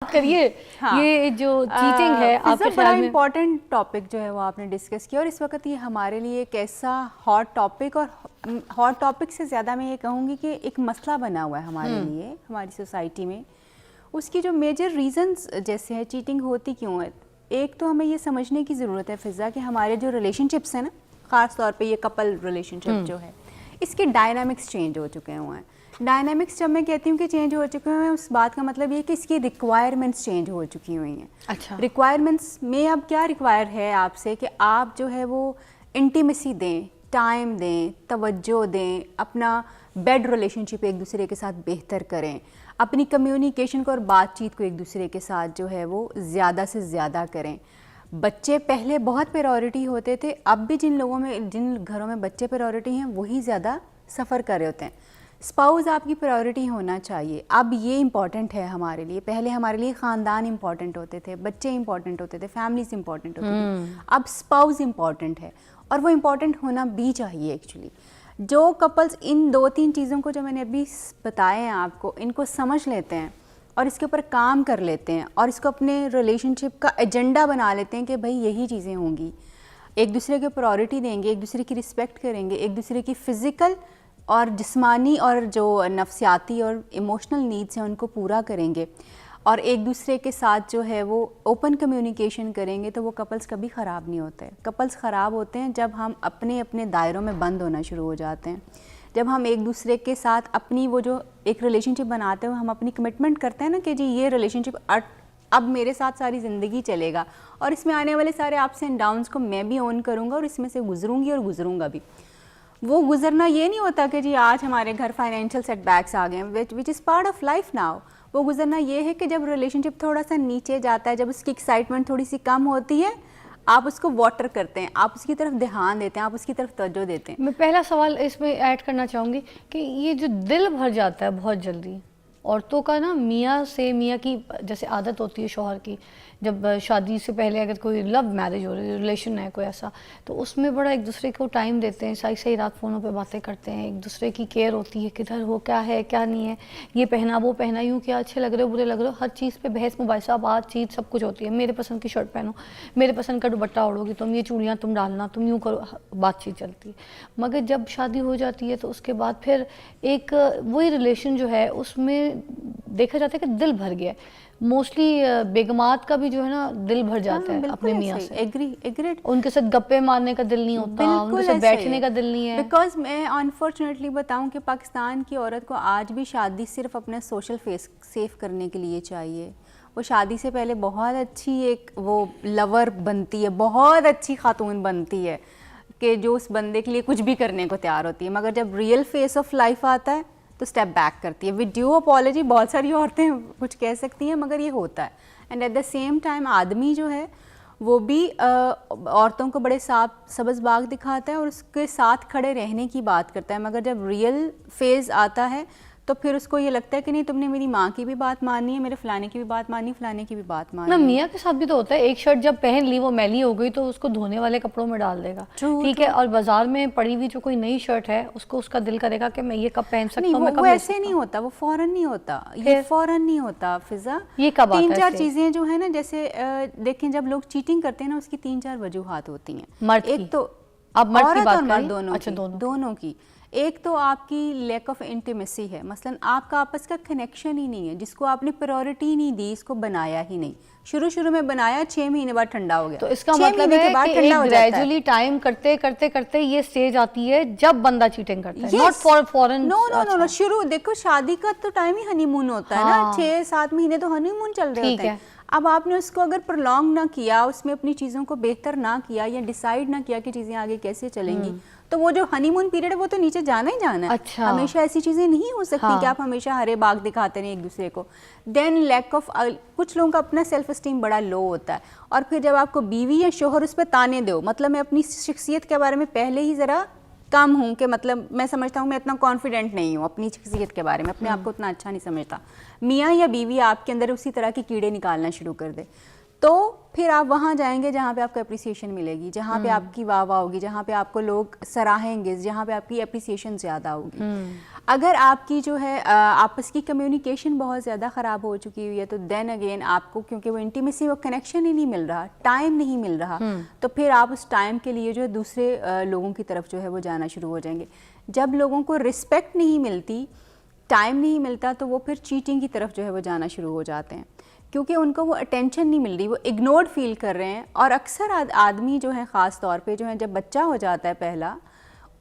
کریے یہ جو چیٹنگ ہے آپ کے بڑا خیال میں امپورٹنٹ ٹاپک جو ہے وہ آپ نے ڈسکس کیا، اور اس وقت یہ ہمارے لیے ایک ایسا ہاٹ ٹاپک، اور ہاٹ ٹاپک سے زیادہ میں یہ کہوں گی کہ ایک مسئلہ بنا ہوا ہے ہمارے لیے، ہماری سوسائٹی میں۔ اس کی جو میجر ریزنز جیسے ہے چیٹنگ ہوتی کیوں ہے، ایک تو ہمیں یہ سمجھنے کی ضرورت ہے فضا کہ ہمارے جو ریلیشن شپس ہیں نا، خاص طور پہ یہ کپل ریلیشن شپ جو ہے، اس کے ڈائنامکس چینج ہو چکے ہوئے ہیں۔ ڈائنامکس جب میں کہتی ہوں کہ چینج ہو چکے ہیں، اس بات کا مطلب یہ کہ اس کی ریکوائرمنٹس چینج ہو چکی ہوئی ہیں۔ اچھا، ریکوائرمنٹس میں اب کیا ریکوائر ہے آپ سے کہ آپ جو ہے وہ انٹیمیسی دیں، ٹائم دیں، توجہ دیں، اپنا بیڈ ریلیشن شپ ایک دوسرے کے ساتھ بہتر کریں، اپنی کمیونیکیشن کو اور بات چیت کو ایک دوسرے کے ساتھ جو ہے وہ زیادہ سے زیادہ کریں۔ بچے پہلے بہت پریورٹی ہوتے تھے، اب بھی جن گھروں میں بچے پریورٹی ہیں وہی زیادہ سفر کر رہے ہوتے ہیں۔ اسپاؤز آپ کی پرائیورٹی ہونا چاہیے، اب یہ امپورٹنٹ ہے ہمارے لیے۔ پہلے ہمارے لیے خاندان امپورٹنٹ ہوتے تھے، بچے امپورٹنٹ ہوتے تھے، فیملیز امپورٹنٹ ہوتی تھی، اب اسپاؤز امپورٹنٹ ہے، اور وہ امپورٹنٹ ہونا بھی چاہیے ایکچولی۔ جو کپلز ان 2-3 چیزوں کو جو میں نے ابھی بتائے ہیں آپ کو، ان کو سمجھ لیتے ہیں اور اس کے اوپر کام کر لیتے ہیں، اور اس کو اپنے ریلیشن شپ کا ایجنڈا بنا لیتے ہیں کہ بھائی یہی چیزیں ہوں گی، ایک دوسرے کو پرائیورٹی دیں گے، ایک دوسرے کی رسپیکٹ کریں گے، ایک دوسرے کی فزیکل اور جسمانی اور جو نفسیاتی اور ایموشنل نیڈس ہیں ان کو پورا کریں گے، اور ایک دوسرے کے ساتھ جو ہے وہ اوپن کمیونیکیشن کریں گے، تو وہ کپلز کبھی خراب نہیں ہوتے۔ کپلز خراب ہوتے ہیں جب ہم اپنے اپنے دائروں میں بند ہونا شروع ہو جاتے ہیں، جب ہم ایک دوسرے کے ساتھ اپنی وہ جو ایک ریلیشن شپ بناتے ہوئے ہم اپنی کمٹمنٹ کرتے ہیں نا کہ جی یہ ریلیشن شپ اب میرے ساتھ ساری زندگی چلے گا، اور اس میں آنے والے سارے اپس اینڈ ڈاؤنس کو میں بھی اون کروں گا، اور اس میں سے گزروں گی اور گزروں گا بھی۔ وہ گزرنا یہ نہیں ہوتا کہ جی آج ہمارے گھر فائنینشیل سیٹ بیکس آ گئے ہیں، which is part of life now. وہ گزرنا یہ ہے کہ جب ریلیشن شپ تھوڑا سا نیچے جاتا ہے، جب اس کی ایکسائٹمنٹ تھوڑی سی کم ہوتی ہے، آپ اس کو واٹر کرتے ہیں، آپ اس کی طرف دھیان دیتے ہیں، آپ اس کی طرف توجہ دیتے ہیں۔ میں پہلا سوال اس میں ایڈ کرنا چاہوں گی کہ یہ جو دل بھر جاتا ہے بہت جلدی، عورتوں کا نا میاں کی جیسے عادت ہوتی ہے شوہر کی، جب شادی سے پہلے اگر کوئی لو میرج ہو رہی ہے، ریلیشن ہے کوئی ایسا، تو اس میں بڑا ایک دوسرے کو ٹائم دیتے ہیں، صحیح رات فونوں پہ باتیں کرتے ہیں، ایک دوسرے کی کیئر ہوتی ہے، کدھر ہو، کیا ہے کیا نہیں ہے، یہ پہنا وہ پہنا، یوں کیا اچھے لگ رہے ہو برے لگ رہے ہو، ہر چیز پہ بحث مباحثہ، بات چیت سب کچھ ہوتی ہے۔ میرے پسند کی شرٹ پہنو، میرے پسند کا دوپٹہ اوڑھو گی تم، یہ چوڑیاں تم ڈالنا، تم یوں کرو، بات چیت چلتی ہے۔ مگر جب شادی ہو جاتی ہے تو اس کے بعد پھر ایک وہی ریلیشن جو ہے اس میں دیکھا جاتا ہے کہ دل بھر گیا ہے۔ موسٹلی بیگمات کا بھی جو ہے نا دل بھر جاتا ہے اپنے میاں سے، ان کے ساتھ گپے مارنے کا دل نہیں ہوتا، ان کے ساتھ بیٹھنے کا دل نہیں ہے۔ بیکاز میں انفارچونیٹلی بتاؤں کہ پاکستان کی عورت کو آج بھی شادی صرف اپنے سوشل فیس سیف کرنے کے لیے چاہیے۔ وہ شادی سے پہلے بہت اچھی ایک وہ لور بنتی ہے، بہت اچھی خاتون بنتی ہے کہ جو اس بندے کے لیے کچھ بھی کرنے کو تیار ہوتی ہے، مگر جب ریئل فیس آف لائف آتا ہے تو اسٹیپ بیک کرتی ہے ود ڈیو اپالوجی۔ بہت ساری عورتیں کچھ کہہ سکتی ہیں مگر یہ ہوتا ہے، and at the same time آدمی جو ہے وہ بھی عورتوں کو بڑے سبز باغ دکھاتا ہے اور اس کے ساتھ کھڑے رہنے کی بات کرتا ہے، مگر جب ریئل فیز آتا ہے تو پھر اس کو یہ لگتا ہے کہ نہیں تم نے میری ماں کی بھی بات ماننی ہے، میرے فلانے کی بھی بات ماننی ہے، فلانے کی بھی بات ماننی ہے۔ میاں کے ساتھ بھی تو ہوتا ہے، ایک شرٹ جب پہن لی وہ میلی ہو گئی تو اس کو دھونے والے کپڑوں میں ڈال دے گا، ٹھیک ہے، اور بازار میں پڑی ہوئی جو کوئی نئی شرٹ ہے اس کو اس کا دل کرے گا کہ میں یہ کب پہن سکتا ہوں، میں کب وہ ایسے نہیں ہوتا، وہ فوراً نہیں ہوتا، یہ فوراً نہیں ہوتا فضا۔ یہ کب آتا ہے؟ 3-4 چیزیں جو ہیں نا، جیسے دیکھیں جب لوگ چیٹنگ کرتے ہیں نا اس کی 3-4 وجوہات ہوتی ہیں۔ ایک تو عورت اور مرد دونوں کی، ایک تو آپ کی لیک آف انٹیمیسی ہے، مثلا آپ کا آپس کا کنیکشن ہی نہیں ہے، جس کو آپ نے پریورٹی نہیں دی، اس کو بنایا ہی نہیں، شروع میں بنایا، 6 مہینے بعد ٹھنڈا ہو گیا، تو اس کا مطلب ہے کہ ایک گریجولی ٹائم کرتے کرتے یہ سٹیج آتی ہے جب بندہ چیٹنگ کرتا ہے، ناٹ فورن۔ نو شروع دیکھو شادی کا تو ٹائم ہی ہنی مون ہوتا ہے نا، 6-7 مہینے تو ہنی مون چل رہے ہوتے ہیں۔ اب آپ نے اس کو اگر پرولونگ نہ کیا، اس میں اپنی چیزوں کو بہتر نہ کیا یا ڈیسائیڈ نہ کیا کہ چیزیں آگے کیسے چلیں گی، تو وہ جو ہنی مون پیریڈ ہے وہ تو نیچے جانا ہی جانا ہے۔ ہمیشہ ایسی چیزیں نہیں ہو سکتی کہ آپ ہمیشہ ہرے باغ دکھاتے رہیں ایک دوسرے کو۔ دین لیک آف، کچھ لوگوں کا اپنا سیلف اسٹیم بڑا لو ہوتا ہے، اور پھر جب آپ کو بیوی یا شوہر اس پہ تانے دو، مطلب میں اپنی شخصیت کے بارے میں پہلے ہی ذرا کم ہوں، کہ مطلب میں سمجھتا ہوں میں اتنا کانفیڈنٹ نہیں ہوں اپنی شخصیت کے بارے میں، اپنے آپ کو اتنا اچھا نہیں سمجھتا، میاں یا بیوی آپ کے اندر اسی طرح کے کیڑے نکالنا شروع کر دے، تو پھر آپ وہاں جائیں گے جہاں پہ آپ کو اپریسیشن ملے گی، جہاں پہ آپ کی واہ واہ ہوگی، جہاں پہ آپ کو لوگ سراہیں گے، جہاں پہ آپ کی اپریسیشن زیادہ ہوگی۔ اگر آپ کی جو ہے آپس کی کمیونیکیشن بہت زیادہ خراب ہو چکی ہوئی ہے تو دین اگین آپ کو کیونکہ وہ انٹیمیسی وہ کنیکشن ہی نہیں مل رہا, ٹائم نہیں مل رہا, تو پھر آپ اس ٹائم کے لیے جو ہے دوسرے لوگوں کی طرف جو ہے وہ جانا شروع ہو جائیں گے. جب لوگوں کو رسپیکٹ نہیں ملتی, ٹائم نہیں ملتا, تو وہ پھر چیٹنگ کی طرف جو ہے وہ جانا شروع ہو جاتے ہیں کیونکہ ان کو وہ اٹینشن نہیں مل رہی, وہ اگنورڈ فیل کر رہے ہیں. اور اکثر آدمی جو ہیں خاص طور پہ جو ہے جب بچہ ہو جاتا ہے پہلا,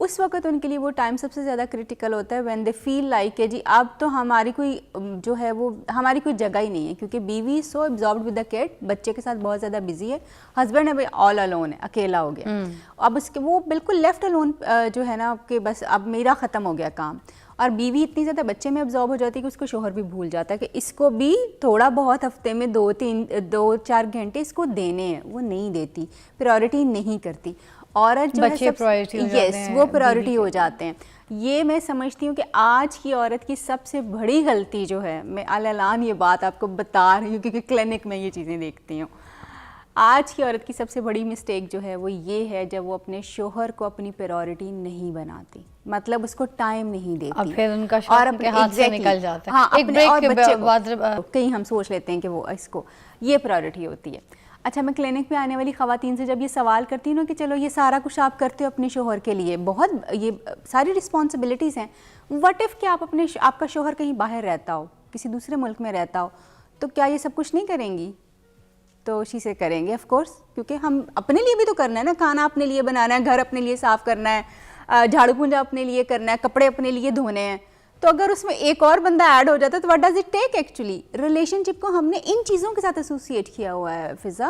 اس وقت ان کے لیے وہ ٹائم سب سے زیادہ کرٹیکل ہوتا ہے وین دے فیل لائک کہ جی اب تو ہماری کوئی جو ہے وہ ہماری کوئی جگہ ہی نہیں ہے, کیونکہ بیوی سو ابزاربڈ ود دا کڈ, بچے کے ساتھ بہت زیادہ بزی ہے, ہسبینڈ اب آل الون ہے, اکیلا ہو گیا, اب اس کے وہ بالکل لیفٹ الون جو ہے نا کہ بس اب میرا ختم ہو گیا کام. اور بیوی اتنی زیادہ بچے میں ابزارب ہو جاتی ہے کہ اس کو شوہر بھی بھول جاتا ہے کہ اس کو بھی تھوڑا بہت ہفتے میں 2-4 گھنٹے اس کو دینے ہیں, وہ نہیں دیتی, پرائورٹی نہیں کرتی. عورت جو ہے یس وہ پرائورٹی ہو جاتے ہیں. یہ میں سمجھتی ہوں کہ آج کی عورت کی سب سے بڑی غلطی جو ہے, میں اعلان یہ بات آپ کو بتا رہی ہوں کیونکہ کلینک میں یہ چیزیں دیکھتی ہوں, آج کی عورت کی سب سے بڑی مسٹیک جو ہے وہ یہ ہے جب وہ اپنے شوہر کو اپنی پرائورٹی نہیں بناتی, مطلب اس کو ٹائم نہیں دیتی, اب پھر ان کا شوہر اپنے ہاتھ سے نکل جاتا ہے. ہاں, ایک بریک کے بچے بعد کہیں ہم سوچ لیتے ہیں کہ وہ اس کو یہ پرائورٹی ہوتی ہے. اچھا, میں کلینک میں آنے والی خواتین سے جب یہ سوال کرتی ہوں نا کہ چلو یہ سارا کچھ آپ کرتے ہو اپنے شوہر کے لیے, بہت یہ ساری رسپانسبلٹیز ہیں, وٹ ایف کہ آپ کا شوہر کہیں باہر رہتا ہو, کسی دوسرے ملک میں رہتا ہو, تو کیا یہ سب کچھ نہیں کریں گی؟ تو اسی سے کریں گے آف کورس, کیونکہ ہم اپنے لیے بھی تو کرنا ہے نا, کھانا اپنے لیے بنانا ہے, گھر اپنے لیے صاف کرنا ہے, جھاڑو پونجا اپنے لیے کرنا ہے, کپڑے اپنے لیے دھونے ہیں. تو اگر اس میں ایک اور بندہ ایڈ ہو جاتا ہے تو what does it take actually? Relationship کو ہم نے ان چیزوں کے ساتھ ایسوسیٹ کیا ہوا ہے فضا,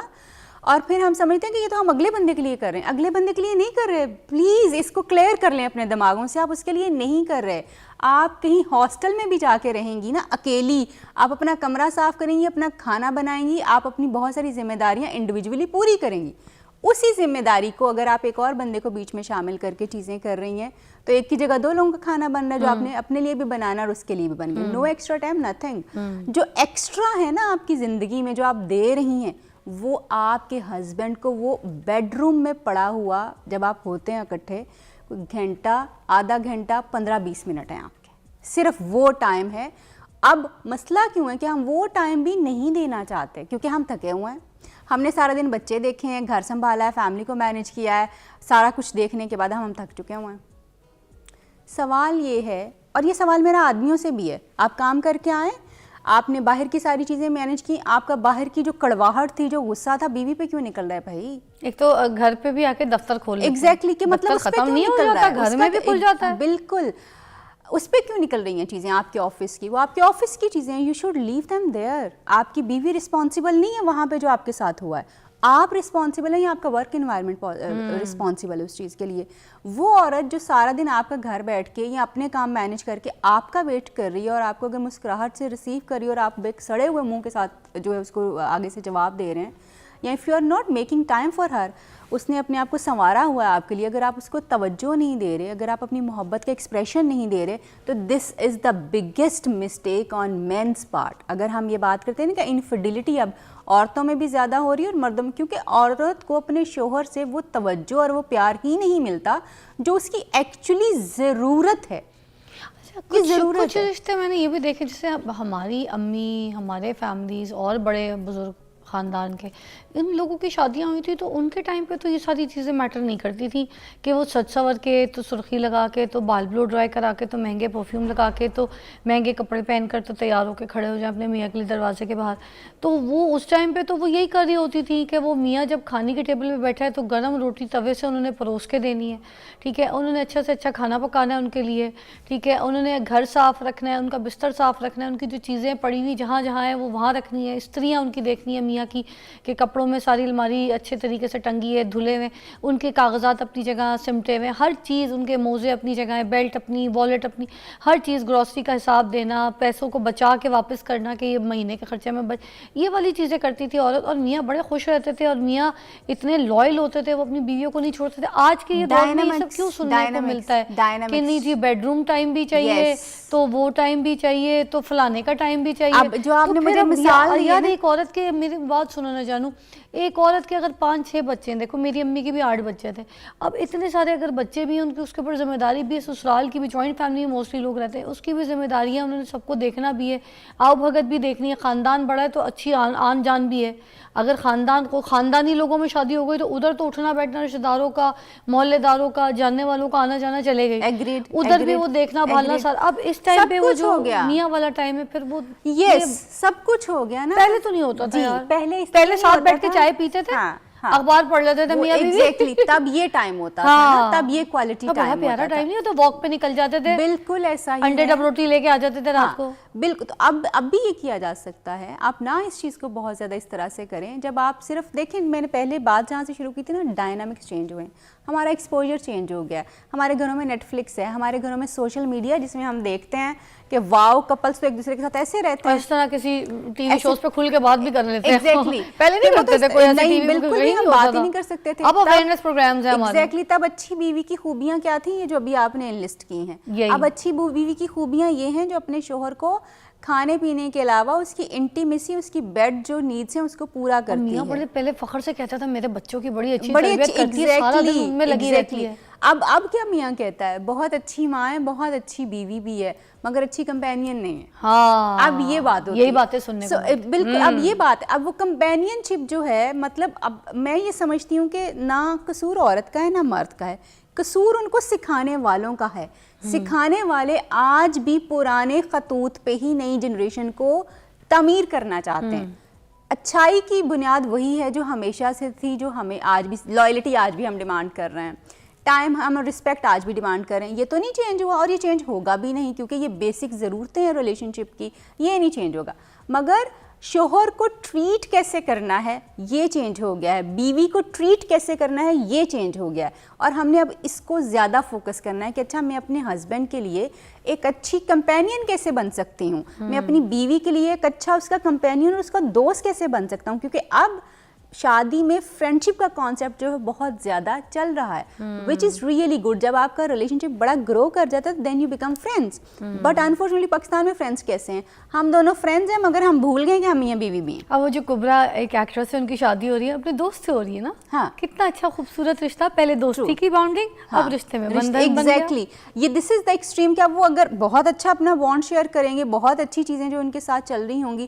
اور پھر ہم سمجھتے ہیں کہ یہ تو ہم اگلے بندے کے لیے کر رہے ہیں. اگلے بندے کے لیے نہیں کر رہے, پلیز اس کو کلیئر کر لیں اپنے دماغوں سے, آپ اس کے لیے نہیں کر رہے. آپ کہیں ہاسٹل میں بھی جا کے رہیں گی نا اکیلی, آپ اپنا کمرہ صاف کریں گی, اپنا کھانا بنائیں گی, آپ اپنی بہت ساری ذمہ داریاں انڈیویجولی پوری کریں گی. اسی ذمہ داری کو اگر آپ ایک اور بندے کو بیچ میں شامل کر کے چیزیں کر رہی ہیں تو ایک کی جگہ 2 لوگوں کا کھانا بن رہا ہے, جو آپ نے اپنے لیے بھی بنانا اور اس کے لیے بھی بن گیا. نو ایکسٹرا ٹائم, نتھنگ. جو ایکسٹرا ہے نا آپ کی زندگی میں جو آپ دے رہی ہیں, وہ آپ کے ہسبینڈ کو وہ بیڈ روم میں پڑا ہوا جب آپ ہوتے ہیں اکٹھے, گھنٹہ, آدھا گھنٹہ, 15-20 منٹ ہیں آپ کے, صرف وہ ٹائم ہے. اب مسئلہ کیوں ہے کہ ہم وہ ٹائم بھی نہیں دینا چاہتے کیونکہ ہم تھکے ہوئے ہیں, ہم نے سارا دن بچے دیکھے ہیں, گھر سنبھالا ہے, فیملی کو مینیج کیا ہے, سارا کچھ دیکھنے کے بعد ہم تھک چکے ہوئے ہیں. سوال یہ ہے, اور یہ سوال میرا آدمیوں سے بھی ہے, آپ کام کر کے آئیں, آپ نے باہر کی ساری چیزیں مینیج کی, آپ کا باہر کی جو کڑواہٹ تھی, جو غصہ تھا, بیوی پہ کیوں نکل رہا ہے بھائی؟ ایک تو گھر پہ بھی آ کے دفتر کھول لیتے ہیں. ایگزیکٹلی, کہ مطلب ختم نہیں ہو جاتا, گھر میں بھی کھل جاتا ہے. بالکل, اس پہ کیوں نکل رہی ہیں چیزیں آپ کے آفس کی؟ وہ آپ کے آفس کی چیزیں ہیں, you should leave them there. آپ کی بیوی رسپانسبل نہیں ہے وہاں پہ جو آپ کے ساتھ ہوا ہے, آپ رسپانسبل ہیں یا آپ کا ورک انوائرمنٹ رسپانسبل ہے اس چیز کے لیے. وہ عورت جو سارا دن آپ کا گھر بیٹھ کے یا اپنے کام مینیج کر کے آپ کا ویٹ کر رہی ہے, اور آپ کو اگر مسکراہٹ سے ریسیو کر رہی ہے اور آپ ایک سڑے ہوئے منہ کے ساتھ جو ہے اس کو آگے سے جواب دے رہے ہیں, یا if you are not making time for her, اس نے اپنے آپ کو سنوارا ہوا ہے آپ کے لیے, اگر آپ اس کو توجہ نہیں دے رہے, اگر آپ اپنی محبت کا ایکسپریشن نہیں دے رہے, تو this is the biggest mistake on men's part. اگر ہم یہ بات کرتے ہیں نا کہ انفیڈیلٹی اب عورتوں میں بھی زیادہ ہو رہی ہے اور مردوں میں, کیونکہ عورت کو اپنے شوہر سے وہ توجہ اور وہ پیار ہی نہیں ملتا جو اس کی ایکچولی ضرورت ہے. کچھ رشتے میں نے یہ بھی دیکھے, جیسے ہماری امی, ہمارے فیملیز اور بڑے بزرگ خاندان کے, ان لوگوں کی شادیاں ہوئی تھی تو ان کے ٹائم پہ تو یہ ساری چیزیں میٹر نہیں کرتی تھیں کہ وہ سج سور کے, تو سرخی لگا کے, تو بال بلو ڈرائی کرا کے, تو مہنگے پرفیوم لگا کے, تو مہنگے کپڑے پہن کر, تو تیار ہو کے کھڑے ہو جائیں اپنے میاں کے لیے دروازے کے باہر. تو وہ اس ٹائم پہ تو وہ یہی کر رہی ہوتی تھی کہ وہ میاں جب کھانے کے ٹیبل پہ بیٹھا ہے تو گرم روٹی توے سے انہوں نے پروس کے دینی ہے, ٹھیک ہے, انہوں نے اچھا سے اچھا کھانا پکانا ہے ان کے لیے, ٹھیک ہے, انہوں نے گھر صاف رکھنا ہے, ان کا بستر صاف رکھنا ہے, ان کی جو چیزیں پڑی ہوئی جہاں جہاں ہیں وہ وہاں رکھنی ہے, استریاں ان کی دیکھنی ہے میاں کی کہ کپڑوں میں ساری الماری اچھے طریقے سے ٹنگی ہے, دھلے ہوئے, ان کے کاغذات اپنی جگہ سمٹے ہوئے, ہر چیز, ان کے موزے اپنی جگہ ہے, بیلٹ اپنی, والیٹ اپنی, ہر چیز, گروسری کا حساب دینا, پیسوں کو بچا کے واپس کرنا کہ یہ مہینے کے خرچے میں یہ والی چیزیں کرتی تھی عورت. اور میاں بڑے خوش رہتے تھے, اور میاں اتنے لائل ہوتے تھے, وہ اپنی بیویوں کو نہیں چھوڑتے تھے. آج کے یہ دور میں یہ سب کیوں سننے کو ملتا ہے کہ نہیں جی بیڈ روم ٹائم بھی چاہیے, تو وہ ٹائم بھی چاہیے, تو فلانے کا ٹائم بھی چاہیے. جو آپ نے مجھے مثال دی یار, ایک عورت کے بات سنو نہ جانو, ایک عورت کے اگر 5-6 بچے ہیں, دیکھو میری امی کے بھی 8 بچے تھے, اب اتنے سارے اگر بچے بھی ہیں ان کی اس کے اوپر ذمہ داری بھی ہے, سسرال کی بھی, جوائنٹ فیملی میں موسٹلی لوگ رہتے ہیں, اس کی بھی ذمہ داری ہے, انہوں نے سب کو دیکھنا بھی ہے, آؤ بھگت بھی دیکھنی ہے, خاندان بڑا ہے تو اچھی آن جان بھی ہے. اگر خاندانی لوگوں میں شادی ہو گئی تو ادھر تو اٹھنا بیٹھنا رشتہ داروں کا, محلے داروں کا, جاننے والوں کا آنا جانا چلے گئی, ادھر بھی وہ دیکھنا بھالنا سارا. اب اس ٹائم پہ وہ جو میاں والا ٹائم ہے پھر وہ سب کچھ ہو گیا نا. پہلے تو نہیں ہوتا تھا یار, پہلے ساتھ بیٹھ کے چائے پیتے تھے, اخبار پڑھ لیتے تھے میاں بیوی. ایگزیکٹلی تب یہ ٹائم ہوتا تھا, تب یہ کوالٹی ٹائم ہوتا تھا. پیارا ٹائم نہیں ہوتا, واک پہ نکل جاتے تھے, بالکل ایسا ہی, انڈے ڈب روٹی لے کے آ جاتے تھے رات کو. بالکل. تو اب بھی یہ کیا جا سکتا ہے, آپ نہ اس چیز کو بہت زیادہ اس طرح سے کریں. جب آپ صرف دیکھیں, میں نے پہلے بات جہاں سے شروع کی تھی نا, ڈائنامکس چینج ہوئے, ہمارا ایکسپوجر چینج ہو گیا. ہمارے گھروں میں نیٹ فلکس ہے, ہمارے گھروں میں سوشل میڈیا جس میں ہم دیکھتے ہیں کہ واو کپلس تو ایک دوسرے کے ساتھ ایسے رہتے ہیں, اس طرح کسی ٹی وی شوز پہ کھل کے بات بھی کر لیتے ہیں. ایگزیکٹلی پہلے نہیں کرتے تھے, کوئی ایسے ٹی وی بالکل بھی ہم بات ہی نہیں کر سکتے تھے. اب اویئرنیس پروگرامز ہیں ہمارے. ایگزیکٹلی. تب اچھی بیوی کی خوبیاں کیا تھیں, یہ جو ابھی آپ نے لسٹ کی ہیں. اب اچھی بیوی کی خوبیاں یہ ہیں جو اپنے شوہر کو کھانے پینے کے علاوہ اس کی انٹیمیسی, اس کی بیڈ جو نیڈس ہیں اس کو پورا کرتی ہے. میاں پہلے فخر سے کہتا تھا میرے بچوں کی بڑی اچھی تربیت کرتی ہے, سارا دن ان میں لگی رہتی ہے. اب کیا میاں کہتا ہے, بہت اچھی ماں ہے, بہت اچھی بیوی بھی ہے, مگر اچھی کمپینین نہیں ہے. ہاں, اب یہ بات ہوتی ہے, یہی باتیں سننے کو. بالکل. اب یہ بات, اب وہ کمپینین شپ جو ہے, مطلب اب میں یہ سمجھتی ہوں کہ نہ قصور عورت کا ہے نہ مرد کا ہے, قصور ان کو سکھانے والوں کا ہے. سکھانے والے آج بھی پرانے خطوط پہ ہی نئی جنریشن کو تعمیر کرنا چاہتے ہیں. اچھائی کی بنیاد وہی ہے جو ہمیشہ سے تھی, جو ہمیں آج بھی لائلٹی آج بھی ہم ڈیمانڈ کر رہے ہیں, ٹائم ہم رسپیکٹ آج بھی ڈیمانڈ کر رہے ہیں. یہ تو نہیں چینج ہوا, اور یہ چینج ہوگا بھی نہیں, کیونکہ یہ بیسک ضرورتیں ہیں ریلیشن شپ کی, یہ نہیں چینج ہوگا. مگر شوہر کو ٹریٹ کیسے کرنا ہے یہ چینج ہو گیا ہے, بیوی کو ٹریٹ کیسے کرنا ہے یہ چینج ہو گیا ہے. اور ہم نے اب اس کو زیادہ فوکس کرنا ہے کہ اچھا میں اپنے ہسبینڈ کے لیے ایک اچھی کمپینین کیسے بن سکتی ہوں, میں اپنی بیوی کے لیے ایک اچھا اس کا کمپینین اور اس کا دوست کیسے بن سکتا ہوں. کیونکہ اب شادی میں فرینڈ شپ کا کانسیپٹ جو ہے بہت زیادہ چل رہا ہے, وچ از ریئلی گڈ. جب آپ کا ریلیشن شپ بڑا گرو کر جاتا ہے then you become friends. But unfortunately Pakistan میں فرینڈس کیسے ہیں, ہم دونوں فرینڈس ہیں مگر ہم بھول گئے کہ ہم میاں بیوی بھی ہیں. اب وہ جو کبرا ایک ایکٹریس ہے, ان کی شادی ہو رہی ہے, اپنے دوست سے ہو رہی ہے نا. ہاں, کتنا اچھا خوبصورت رشتہ, پہلے دوستی کی باؤنڈنگ, اب رشتے میں بندھن بن گیا. ایگزیکٹلی. یہ دس از دا ایکسٹریم. کہ اب وہ اگر بہت اچھا اپنا بانڈ شیئر کریں گے, بہت اچھی چیزیں جو ان کے ساتھ چل رہی ہوں گی,